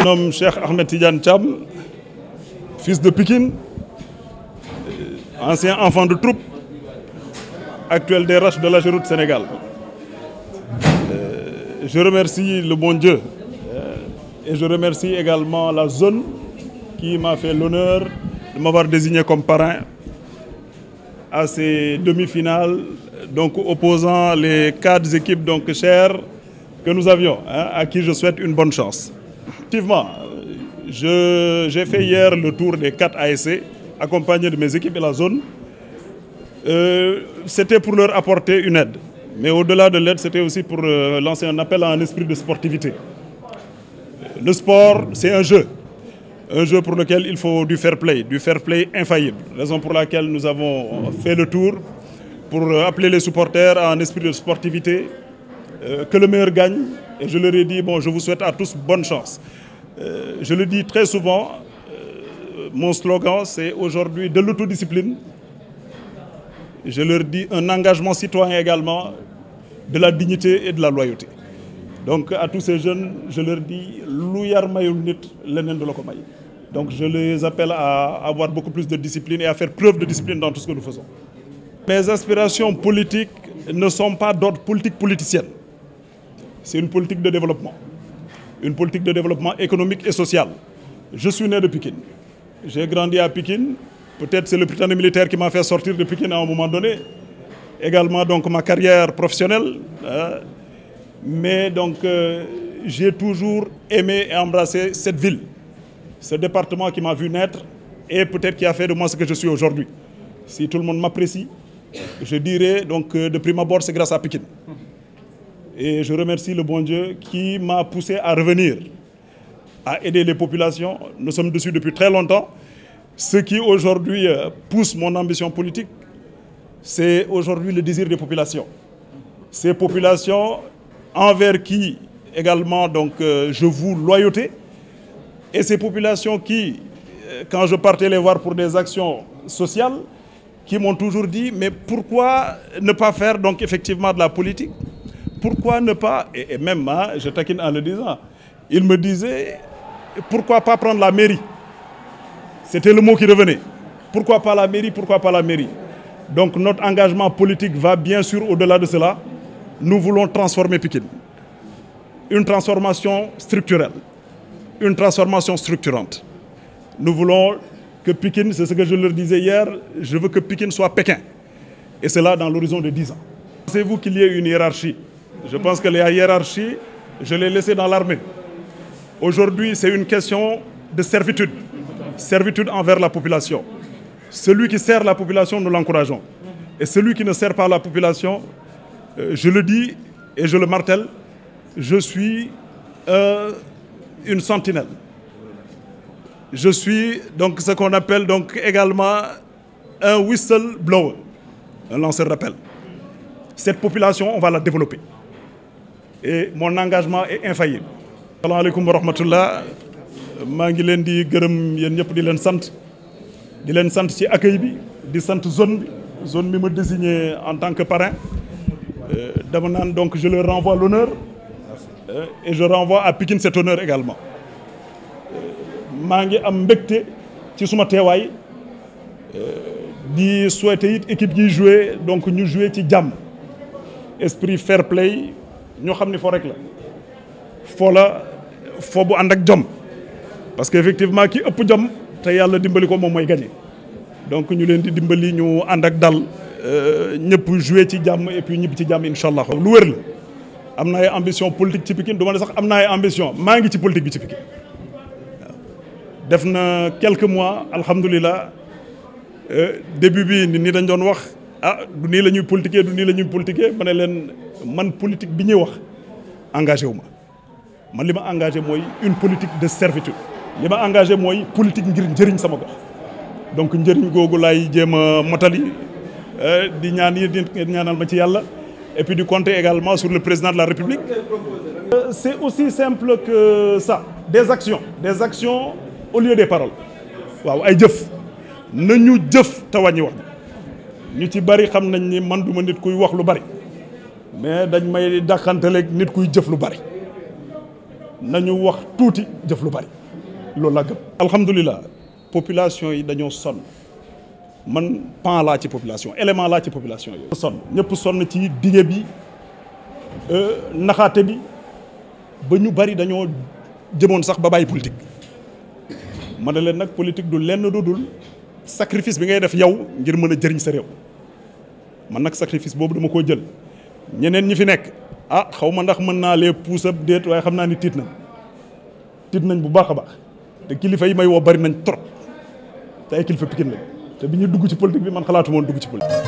nomme Cheikh Ahmed Tidiane Thiam, fils de Pikine, ancien enfant de troupe, actuel DRH de l'AGEROUTE Sénégal. Je remercie le bon Dieu et je remercie également la zone qui m'a fait l'honneur de m'avoir désigné comme parrain à ces demi-finales, donc opposant les 4 équipes donc chères que nous avions, à qui je souhaite une bonne chance. Effectivement, j'ai fait hier le tour des 4 ASC, accompagné de mes équipes et la zone. C'était pour leur apporter une aide. Mais au-delà de l'aide, c'était aussi pour lancer un appel à un esprit de sportivité. Le sport, c'est un jeu pour lequel il faut du fair play infaillible. Raison pour laquelle nous avons fait le tour pour appeler les supporters à un esprit de sportivité, que le meilleur gagne. Et je leur ai dit, bon, je vous souhaite à tous bonne chance. Je le dis très souvent, mon slogan, c'est aujourd'hui de l'autodiscipline. Je leur dis un engagement citoyen également, de la dignité et de la loyauté. Donc à tous ces jeunes, je leur dis, donc je les appelle à avoir beaucoup plus de discipline et à faire preuve de discipline dans tout ce que nous faisons. Mes aspirations politiques ne sont pas d'ordre politicienne. C'est une politique de développement économique et social. Je suis né de Pikine. J'ai grandi à Pikine. Peut-être c'est le Britannique militaire qui m'a fait sortir de Pikine à un moment donné. Également donc ma carrière professionnelle. Mais donc j'ai toujours aimé et embrassé cette ville, ce département qui m'a vu naître et peut-être qui a fait de moi ce que je suis aujourd'hui. Si tout le monde m'apprécie, je dirais donc de prime abord c'est grâce à Pikine. Et je remercie le bon Dieu qui m'a poussé à revenir, à aider les populations. Nous sommes dessus depuis très longtemps. Ce qui aujourd'hui pousse mon ambition politique, c'est aujourd'hui le désir des populations. Ces populations envers qui également donc, je voue loyauté. Et ces populations qui, quand je partais les voir pour des actions sociales, qui m'ont toujours dit, mais pourquoi ne pas faire donc effectivement de la politique? Pourquoi ne pas, et même je taquine en le disant, il me disait, pourquoi pas prendre la mairie? C'était le mot qui revenait. Pourquoi pas la mairie? Pourquoi pas la mairie? Donc notre engagement politique va bien sûr au-delà de cela. Nous voulons transformer Pikine. Une transformation structurelle. Une transformation structurante. Nous voulons que Pikine, c'est ce que je leur disais hier, je veux que Pikine soit Pékin. Et cela dans l'horizon de 10 ans. Pensez-vous qu'il y ait une hiérarchie? Je pense que la hiérarchie, je l'ai laissée dans l'armée. Aujourd'hui, c'est une question de servitude. Servitude envers la population. Celui qui sert la population, nous l'encourageons. Et celui qui ne sert pas la population, je le dis et je le martèle, je suis une sentinelle. Je suis donc ce qu'on appelle donc également un whistleblower, un lanceur d'appel. Cette population, on va la développer. Et mon engagement est infaillible. Assalamu alaikum wa rahmatullah. maa ngi leen di gërëm yéen ñëpp di leen sant ci accueil bi di sant zone bi ma désigné en tant que parrain dama naan donc je leur renvoie l'honneur et je renvoie à Pikine cet honneur également maa ngi am mbégte ci suma teewaay di souhaiter it équipe yi jouer donc ñu jouer ci jàmm esprit fair play ñoo xam ni fo rek la fo bu ànd ak jom. Parce qu'effectivement, qui ëpp jom te yàlla dimbali ko moom mooy gagné donc ñu leen di dimbali ñu ànd ak dal ñëpp jouer ci jàmm et puis ñibbi ci jàmm incha allah. lu wér la am na ay ambition politique ci Pikine du ma ne sax am na ay ambition maa ngi ci politique bi ci Pikine waaw def na quelques mois alhamdulilah début bi ni dañ doon wax du nii la ñuy politiquer ma ne leen man politique bi ñuy wax engagé wu ma man li ma engagé mooy une politique de servitude. li ma engagé mooy politique ngir njëriñ sama gox donc njëriñ googu laay jéem a motali di ñaanal ma ci yàlla et puis di compter également sur le président de la République. C'est aussi simple que ça, des actions au lieu des paroles. waaw ay jëf nañu jëf te wàññi wax ñu ci bari xam nañ ni man duma nit kuy wax lu bari mais dañ may dàqanteleeg nit kuy jëf lu bari nañu wax tuuti jëf lu bari. loolu laa gëm. alhamdulilah population yi dañoo sonn man pan laa ci population élément laa ci population yi. sonn ñëpp sonn ci dige bi naxaate bi ba ñu bari dañoo jëmoon sax ba bàyyi politique ma ne leen nag politique du lenn du dul sacrifice bi ngay def yow ngir mën a jëriñ sa réew man nag sacrifice boobu dama koo jël ñeneen ñi fi nekk xaw ma ndax mën naa lee puusab déet waaye xam naa ni tiit nañ bu baax a baax te kilifa yi may woo bari nañ trop te ay kilifa Pikine lañ te bi ñu dugg ci politique bi man xalaatu moon dugg ci politique